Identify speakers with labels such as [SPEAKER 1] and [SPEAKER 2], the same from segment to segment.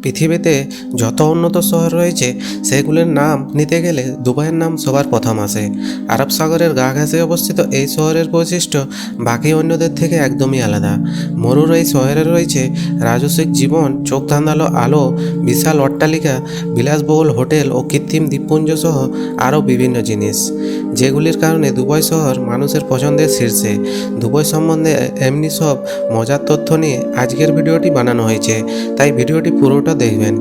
[SPEAKER 1] পৃথিবীতে যত উন্নত শহর রয়েছে সেগুলোর নাম নিতে গেলে দুবাইয়ের নাম সবার প্রথম আসে। আরব সাগরের গা ঘেঁষে অবস্থিত এই শহরের বৈশিষ্ট্য বাকি অন্যদের থেকে একদমই আলাদা। মরুর এই শহরে রয়েছে রাজসিক জীবন, চোখ ধাঁধানো আলো, বিশাল অট্টালিকা, বিলাসবহুল হোটেল ও কৃত্রিম দ্বীপপুঞ্জ সহ আরও বিভিন্ন জিনিস, যেগুলির কারণে দুবাই শহর মানুষের পছন্দের শীর্ষে। দুবাই সম্বন্ধে এমনি সব মজার তথ্য নিয়ে আজকের ভিডিওটি বানানো হয়েছে, তাই ভিডিওটি পুরোটা দেখবেন।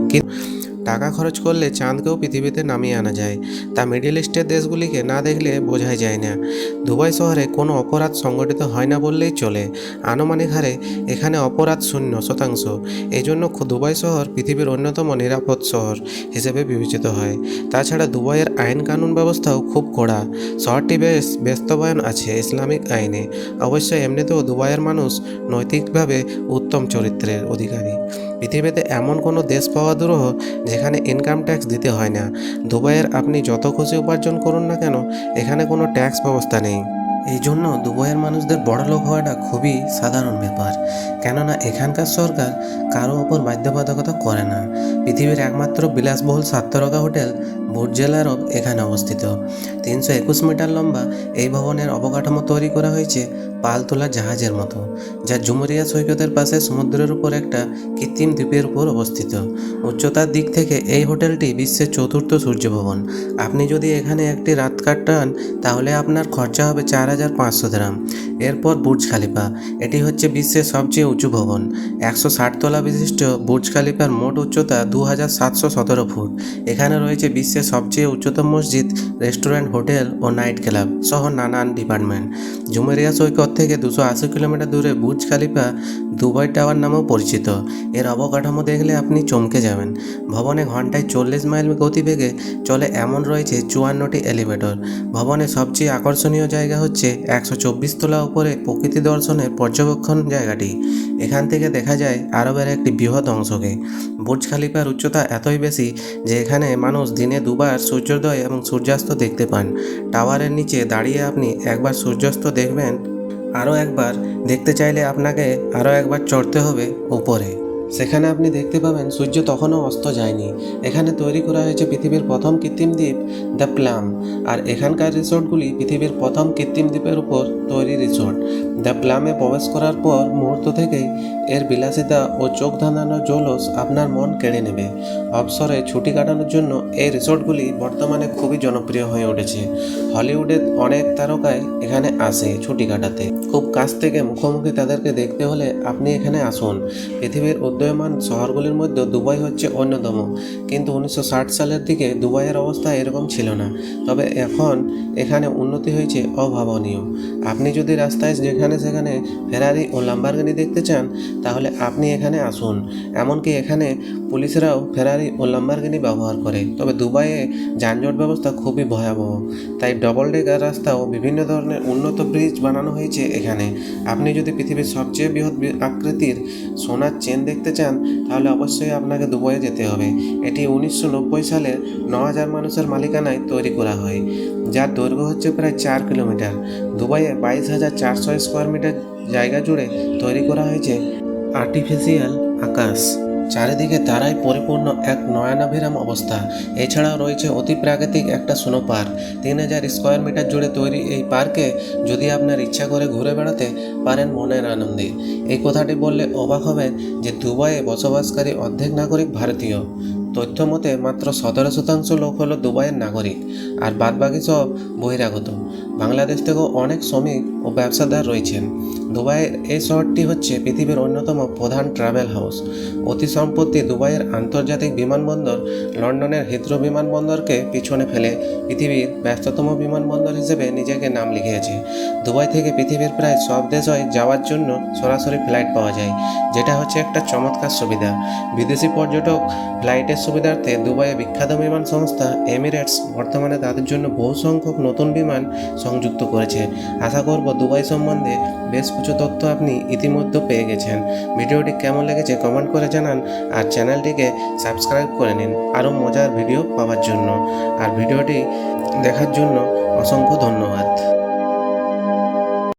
[SPEAKER 1] টাকা খরচ করলে চাঁদকেও পৃথিবীতে নামিয়ে আনা যায়, তা মিডল ইস্টের দেশগুলিকে না দেখলে বোঝাই যায় না। দুবাই শহরে কোনো অপরাধ সংগঠিত হয় না বললেই চলে। আনুমানিক হারে এখানে অপরাধ 0%। এই জন্য দুবাই শহর পৃথিবীর অন্যতম নিরাপদ শহর হিসেবে বিবেচিত হয়। তাছাড়া দুবাইয়ের আইন কানুন ব্যবস্থাও খুব কড়া। শহরটি বেশ বাস্তবায়ন আছে ইসলামিক আইনে। অবশ্য এমনিতেও দুবাইয়ের মানুষ নৈতিকভাবে উত্তম চরিত্রের অধিকারী। পৃথিবীতে এমন কোনো দেশ পাওয়া দুরূহ যেখানে ইনকাম ট্যাক্স দিতে হয় না। দুবাইয়ের আপনি যত খুশি উপার্জন করুন না কেন, এখানে কোনো ট্যাক্স ব্যবস্থা নেই। এই জন্য দুবাইয়ের মানুষদের বড়লোক হওয়াটা খুবই সাধারণ ব্যাপার, কেননা এখানকার সরকার কারো ওপর বাধ্যবাধকতা করে না। পৃথিবীর একমাত্র বিলাসবহুল 7 তারকা হোটেল বুর্জ আল আরব এখানে অবস্থিত। 321 মিটার লম্বা এই ভবনের অবকাঠামো তৈরি করা হয়েছে পাল তোলা জাহাজের মতো, যা জুমরিয়া সৈকতের পাশে সমুদ্রের উপর একটা কৃত্রিম দ্বীপের উপর অবস্থিত। উচ্চতার দিক থেকে এই হোটেলটি বিশ্বের 4র্থ সূর্য ভবন। আপনি যদি এখানে একটি রাত কাটান তাহলে আপনার খরচা হবে 4,500 দিরহাম। এরপর বুর্জ খালিফা, এটি হচ্ছে বিশ্বের সবচেয়ে উঁচু ভবন। 160 তলা বিশিষ্ট বুর্জ খালিফার মোট উচ্চতা 2,717 ফুট। এখানে রয়েছে বিশ্বের সবচেয়ে উচ্চতম মসজিদ, রেস্টুরেন্ট, হোটেল ও নাইট ক্লাব সহ নানান ডিপার্টমেন্ট। জুমেরিয়া সৈকত থেকে 280 কিলোমিটার দূরে বুর্জ খালিফা দুবাই টাওয়ার নামেও পরিচিত। এর অবকাঠামো দেখলে আপনি চমকে যাবেন। ভবনে ঘন্টায় 40 মাইল গতিবেগে চলে এমন রয়েছে 54টি এলিভেটর। ভবনের সবচেয়ে আকর্ষণীয় জায়গা হচ্ছে 124 তলা উপরে প্রকৃতি দর্শনের পর্যবেক্ষণ জায়গাটি। এখান থেকে দেখা যায় আরবের একটি বৃহৎ অংশকে। বুর্জ খালিফার উচ্চতা এতই বেশি যে এখানে মানুষ দিনে দুবার সূর্যোদয় এবং সূর্যাস্ত দেখতে পান। টাওয়ারের নিচে দাঁড়িয়ে আপনি একবার সূর্যাস্ত দেখবেন, আরও একবার দেখতে চাইলে আপনাকে আরও একবার চড়তে হবে উপরে। সেখানে আপনি দেখতে পাবেন সূর্য তখনও অস্ত যায়নি। এখানে তৈরি করা হয়েছে পৃথিবীর প্রথম কৃত্রিম দ্বীপ দ্য প্লাম, আর এখানকার রিসোর্টগুলি পৃথিবীর প্রথম কৃত্রিম দ্বীপের উপর তৈরি রিসোর্ট। দ্য প্লামে প্রবেশ করার পর মুহূর্ত থেকেই এর বিলাসিতা ও চোখ ধাঁধানো জৌলস আপনার মন কেড়ে নেবে। অবসরে ছুটি কাটানোর জন্য এই রিসোর্টগুলি বর্তমানে খুবই জনপ্রিয় হয়ে উঠেছে। হলিউডের অনেক তারকাই এখানে আসে ছুটি কাটাতে। খুব কাছ থেকে মুখোমুখি তাদেরকে দেখতে হলে আপনি এখানে আসুন। পৃথিবীর উদীয়মান শহরগুলির মধ্যে দুবাই হচ্ছে অন্যতম, কিন্তু 1960 সালের দিকে দুবাইয়ের অবস্থা এরকম ছিল না। তবে এখন এখানে উন্নতি হয়েছে অভাবনীয়। আপনি যদি রাস্তায় যেখানে সেখানে ফেরারি ও লাম্বরগিনি দেখতে চান তাহলে আপনি এখানে আসুন। এমনকি এখানে পুলিশরাও ফেরারি ও লাম্বরগিনি ব্যবহার করে। তবে দুবাইয়ে যানজট ব্যবস্থা খুবই ভয়াবহ, তাই ডবল ডেকার রাস্তা ও বিভিন্ন ধরনের উন্নত ব্রিজ বানানো হয়েছে এখানে। আপনি যদি পৃথিবীর সবচেয়ে বৃহৎ আকৃতির সোনার চেন দেখতে চান তাহলে অবশ্যই আপনাকে দুবাইয়ে যেতে হবে। এটি 1990 সালে 9,000 মানুষের মালিকানায় তৈরি করা হয়, যার দৈর্ঘ্য হচ্ছে প্রায় 4 কিলোমিটার। দুবাইয়ে 22,400 স্কোয়ার মিটার জায়গা জুড়ে তৈরি করা হয়েছে আর্টিফিশিয়াল আকাশ। চারিদিকে তারাই পরিপূর্ণ এক নয়নাভিরাম অবস্থা। এছাড়াও রয়েছে অতি প্রাকৃতিক একটা স্নো পার্ক। 3,000 স্কোয়ার মিটার জুড়ে তৈরি এই পার্কে যদি আপনার ইচ্ছা করে ঘুরে বেড়াতে পারেন মনের আনন্দে। এই কথাটি বললে অবাক হবেন যে দুবাইয়ে বসবাসকারী অর্ধেক নাগরিক ভারতীয়। তথ্য মতে মাত্র 17% লোক হলো দুবাইয়ের নাগরিক, আর বাদবাকি সব বহিরাগত। বাংলাদেশ থেকেও অনেক শ্রমিক ও ব্যবসাদার রয়েছেন। দুবাইয়ের এই শহরটি হচ্ছে পৃথিবীর অন্যতম প্রধান ট্রাভেল হাউস। অতি সম্প্রতি দুবাইয়ের আন্তর্জাতিক বিমানবন্দর লন্ডনের হিথ্রো বিমানবন্দরকে পিছনে ফেলে পৃথিবীর ব্যস্ততম বিমানবন্দর হিসেবে নিজেকে নাম লিখিয়েছে। দুবাই থেকে পৃথিবীর প্রায় সব দেশে যাওয়ার জন্য সরাসরি ফ্লাইট পাওয়া যায়, যেটা হচ্ছে একটা চমৎকার সুবিধা। বিদেশি পর্যটক ফ্লাইটের সুবিধার্থে দুবাইয়ে বিখ্যাত বিমান সংস্থা এমিরেটস বর্তমানে তাদের জন্য বহু সংখ্যক নতুন বিমান সংযুক্ত করেছে। আশা করব দুবাই সম্বন্ধে বেশ কিছু তথ্য আপনি ইতিমধ্যে পেয়ে গেছেন। ভিডিওটি কেমন লেগেছে কমেন্ট করে জানান, আর চ্যানেলটিকে সাবস্ক্রাইব করে নিন আরও মজার ভিডিও পাওয়ার জন্য। আর ভিডিওটি দেখার জন্য অসংখ্য ধন্যবাদ।